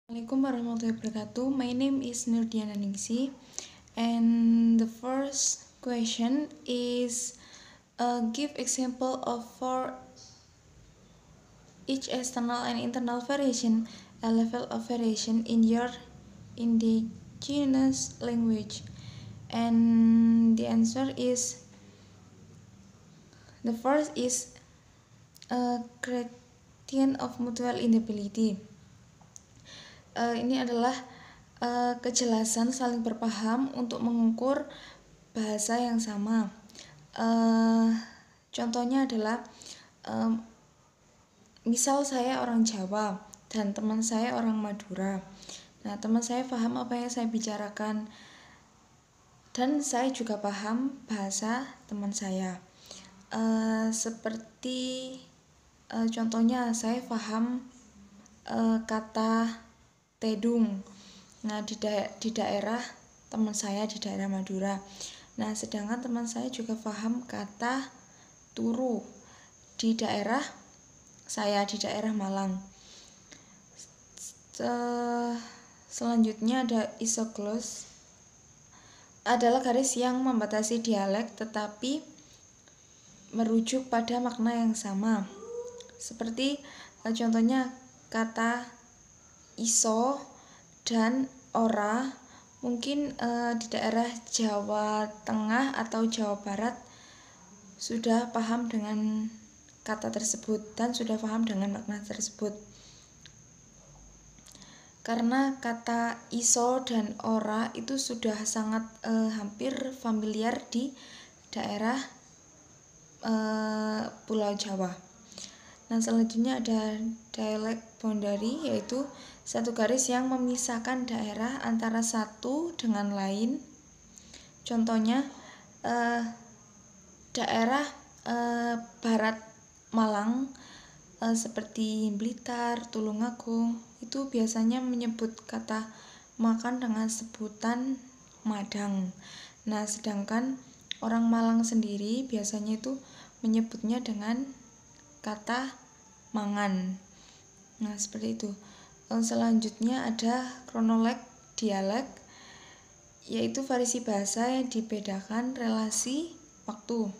Assalamualaikum warahmatullahi wabarakatuh. My name is Nurdiana Ningsi, and the first question is give example of for each external and internal variation, a level of variation in your indigenous language. And the answer is the first is a gradient of mutual intelligibility. Ini adalah kejelasan saling berpaham untuk mengukur bahasa yang sama. Contohnya adalah misal saya orang Jawa dan teman saya orang Madura. Nah, teman saya paham apa yang saya bicarakan dan saya juga paham bahasa teman saya. Seperti contohnya saya paham kata tedung. Nah, di daerah teman saya di daerah Madura. Nah, sedangkan teman saya juga paham kata turu di daerah saya di daerah Malang. Selanjutnya ada isoglot, adalah garis yang membatasi dialek tetapi merujuk pada makna yang sama. Seperti contohnya kata iso dan ora mungkin di daerah Jawa Tengah atau Jawa Barat sudah paham dengan kata tersebut dan sudah paham dengan makna tersebut. Karena kata iso dan ora itu sudah sangat hampir familiar di daerah Pulau Jawa. Nah, selanjutnya ada dialect boundary, yaitu satu garis yang memisahkan daerah antara satu dengan lain. Contohnya daerah barat Malang seperti Blitar, Tulungagung itu biasanya menyebut kata makan dengan sebutan madang. Nah, sedangkan orang Malang sendiri biasanya itu menyebutnya dengan kata mangan. Nah, seperti itu. Selanjutnya ada kronolog dialek, yaitu variasi bahasa yang dibedakan relasi waktu.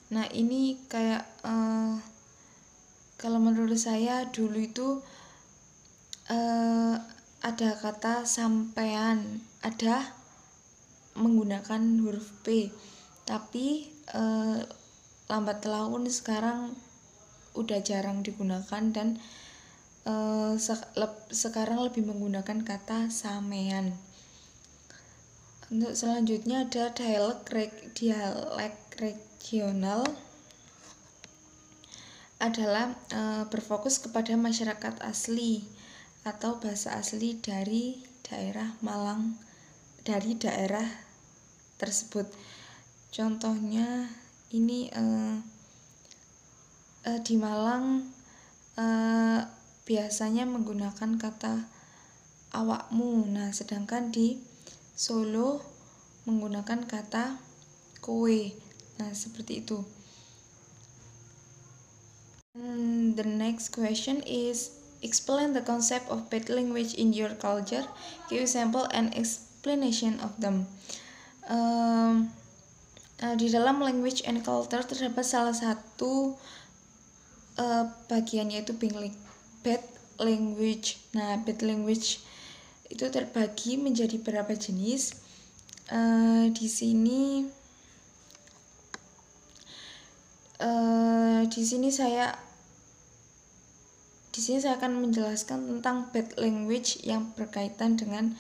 Nah, ini kayak kalau menurut saya dulu itu ada kata sampean, ada menggunakan huruf P, tapi lambat laun sekarang udah jarang digunakan dan sekarang lebih menggunakan kata samean. Untuk selanjutnya ada dialek regional, adalah berfokus kepada masyarakat asli atau bahasa asli dari daerah Malang, dari daerah tersebut. Contohnya ini di Malang biasanya menggunakan kata awakmu. Nah, sedangkan di Solo menggunakan kata kowe. Nah, seperti itu. The next question is explain the concept of bad language in your culture. Give example and explanation of them. Di dalam language and culture terdapat salah satu bagian, yaitu bad language. Nah, bad language itu terbagi menjadi beberapa jenis. Di sini saya akan menjelaskan tentang bad language yang berkaitan dengan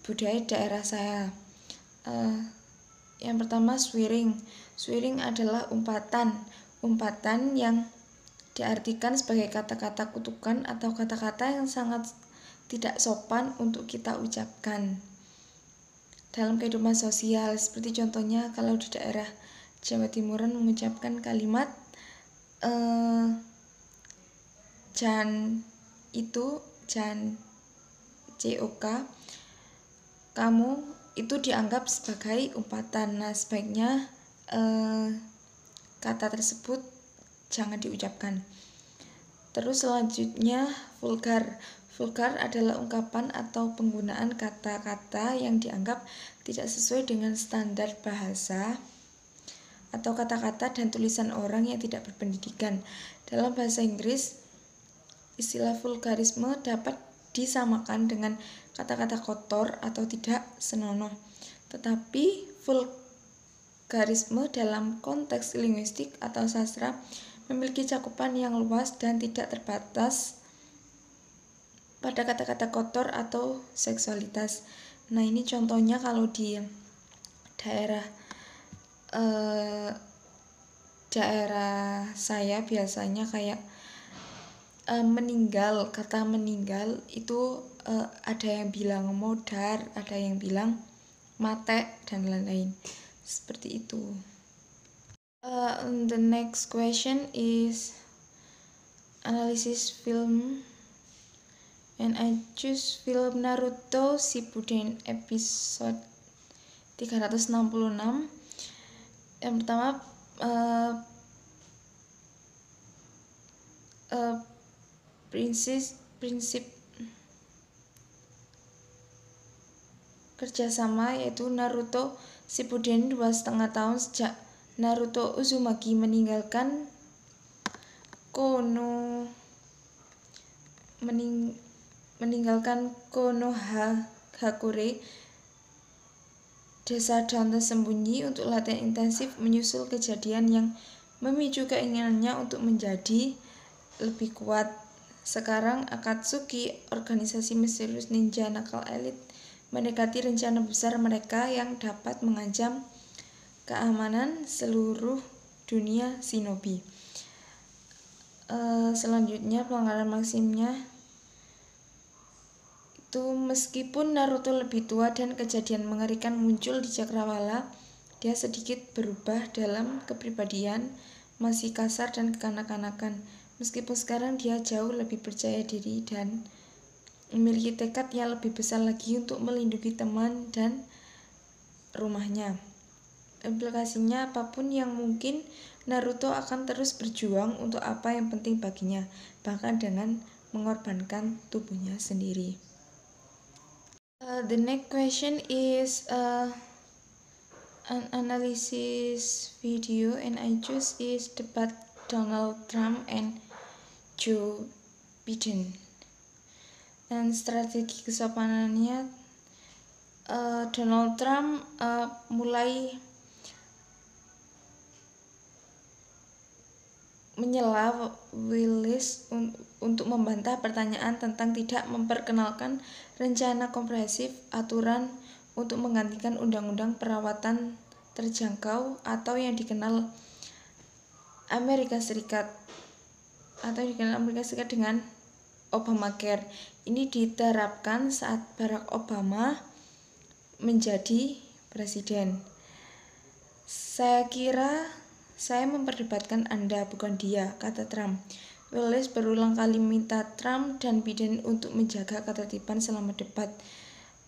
budaya daerah saya. Yang pertama, swearing. Swearing adalah umpatan yang diartikan sebagai kata-kata kutukan atau kata-kata yang sangat tidak sopan untuk kita ucapkan dalam kehidupan sosial. Seperti contohnya kalau di daerah Jawa Timuran mengucapkan kalimat jan COK, kamu itu dianggap sebagai umpatan. Nah, sebaiknya kata tersebut jangan diucapkan. Terus selanjutnya vulgar. Vulgar adalah ungkapan atau penggunaan kata-kata yang dianggap tidak sesuai dengan standar bahasa atau kata-kata dan tulisan orang yang tidak berpendidikan. Dalam bahasa Inggris, istilah vulgarisme dapat disamakan dengan kata-kata kotor atau tidak senonoh. Tetapi vulgarisme dalam konteks linguistik atau sastra memiliki cakupan yang luas dan tidak terbatas pada kata-kata kotor atau seksualitas. Nah, ini contohnya kalau di daerah saya biasanya kayak meninggal, kata meninggal itu ada yang bilang modar, ada yang bilang mate, dan lain-lain. Seperti itu. The next question is analysis film, and I choose film Naruto Shippuden episode 366. Yang pertama, prinsip kerjasama, yaitu Naruto Shippuden 2,5 tahun sejak Naruto Uzumaki meninggalkan Konohagakure, desa daun tersembunyi, untuk latihan intensif menyusul kejadian yang memicu keinginannya untuk menjadi lebih kuat. Sekarang Akatsuki, organisasi misterius ninja nakal elit, mendekati rencana besar mereka yang dapat mengancam keamanan seluruh dunia shinobi. Selanjutnya, pelanggaran maksimnya itu, meskipun Naruto lebih tua dan kejadian mengerikan muncul di Cakrawala, dia sedikit berubah dalam kepribadian, masih kasar dan kekanak-kanakan. Meskipun sekarang dia jauh lebih percaya diri dan memiliki tekad yang lebih besar lagi untuk melindungi teman dan rumahnya. Implikasinya, apapun yang mungkin, Naruto akan terus berjuang untuk apa yang penting baginya, bahkan dengan mengorbankan tubuhnya sendiri. The next question is an analysis video, and I choose is debat Donald Trump and Joe Biden. Dan strategi kesopanannya, Donald Trump mulai menyela Willis untuk membantah pertanyaan tentang tidak memperkenalkan rencana komprehensif aturan untuk menggantikan undang-undang perawatan terjangkau atau yang dikenal Amerika Serikat dengan Obamacare. Ini diterapkan saat Barack Obama menjadi presiden. Saya kira saya memperdebatkan Anda, bukan dia, kata Trump. Willis berulang kali minta Trump dan Biden untuk menjaga ketertiban selama debat.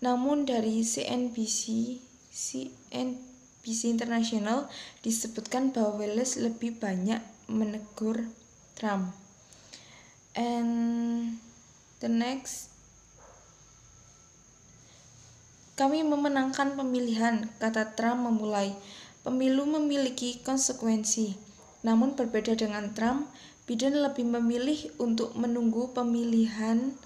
Namun dari CNBC International disebutkan bahwa Willis lebih banyak menegur Trump. And the next, kami memenangkan pemilihan, kata Trump memulai. Pemilu memiliki konsekuensi. Namun berbeda dengan Trump, Biden lebih memilih untuk menunggu pemilihan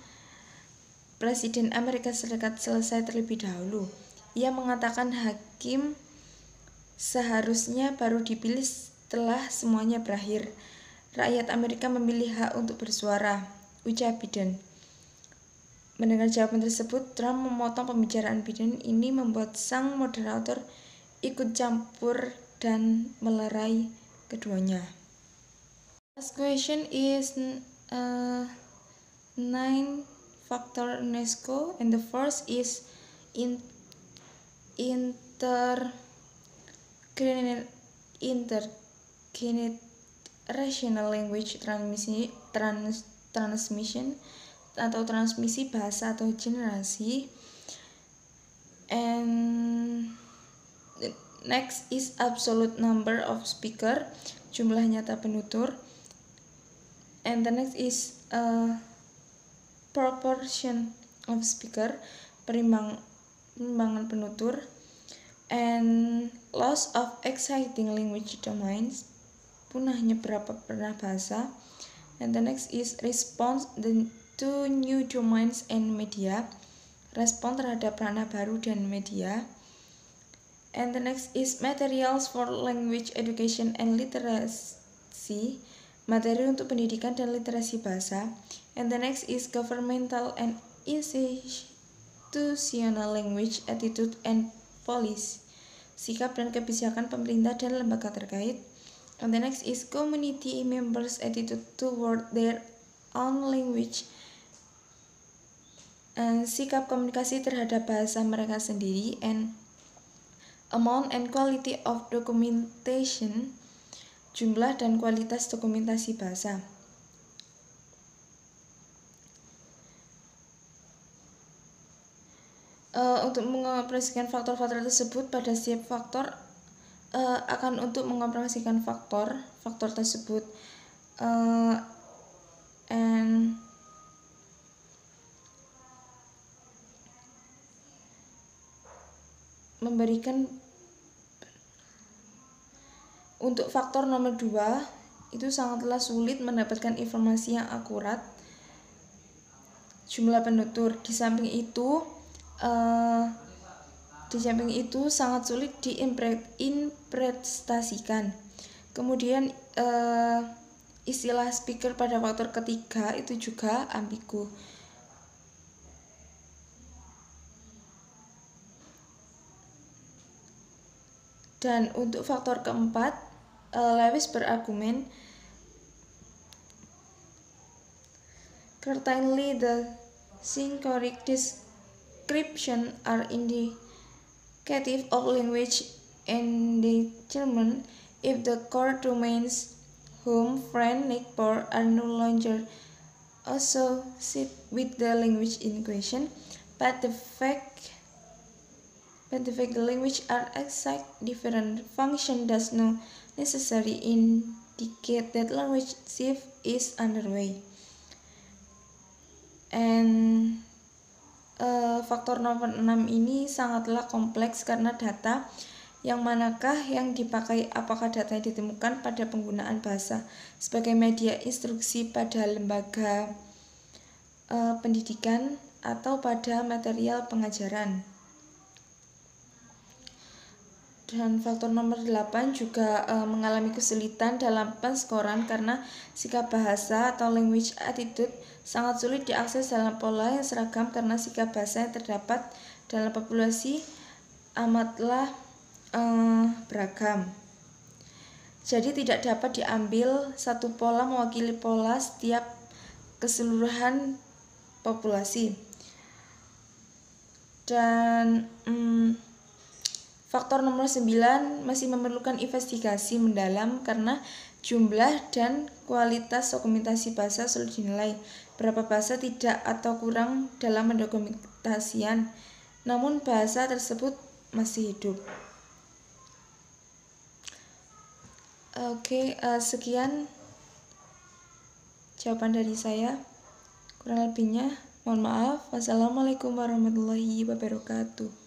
Presiden Amerika Serikat selesai terlebih dahulu. Ia mengatakan hakim seharusnya baru dipilih setelah semuanya berakhir. Rakyat Amerika memilih hak untuk bersuara, ujar Biden. Mendengar jawaban tersebut, Trump memotong pembicaraan Biden. Ini membuat sang moderator ikut campur dan melerai keduanya. Last question is 9 factor UNESCO, and the first is intergenerational language transmission atau transmisi bahasa atau generasi. And next is absolute number of speaker, jumlah nyata penutur. And the next is proportion of speaker, perimbangan penutur, and loss of exciting language domains, punahnya beberapa bahasa. And the next is response to new domains and media, respon terhadap ranah baru dan media. And the next is materials for language education and literacy, materi untuk pendidikan dan literasi bahasa. And the next is governmental and institutional language attitude and policy, sikap dan kebijakan pemerintah dan lembaga terkait. And the next is community members' attitude toward their own language, and sikap komunikasi terhadap bahasa mereka sendiri. And amount and quality of documentation, jumlah dan kualitas dokumentasi bahasa. Untuk mengoperasikan faktor-faktor tersebut pada setiap faktor akan untuk mengoperasikan faktor tersebut and memberikan untuk faktor nomor 2 itu sangatlah sulit mendapatkan informasi yang akurat, jumlah penutur. Di samping itu sangat sulit diinterpretasikan. Kemudian istilah speaker pada faktor ketiga itu juga ambigu. Dan untuk faktor keempat, Lewis berargumen, certainly the synchronic description are indicative of language endangerment if the core domains home, friend, neighbor are no longer associated with the language in question, but the fact the language are exact different function does not necessarily indicate that language shift is underway. And faktor nomor 6 ini sangatlah kompleks karena data yang manakah yang dipakai, apakah data yang ditemukan pada penggunaan bahasa sebagai media instruksi pada lembaga pendidikan atau pada material pengajaran. Dan faktor nomor 8 juga mengalami kesulitan dalam penskoran karena sikap bahasa atau language attitude sangat sulit diakses dalam pola yang seragam karena sikap bahasa yang terdapat dalam populasi amatlah beragam. Jadi tidak dapat diambil satu pola mewakili pola setiap keseluruhan populasi. Dan faktor nomor 9 masih memerlukan investigasi mendalam karena jumlah dan kualitas dokumentasi bahasa sulit dinilai. Berapa bahasa tidak atau kurang dalam mendokumentasian, namun bahasa tersebut masih hidup. Sekian jawaban dari saya. Kurang lebihnya mohon maaf. Wassalamualaikum warahmatullahi wabarakatuh.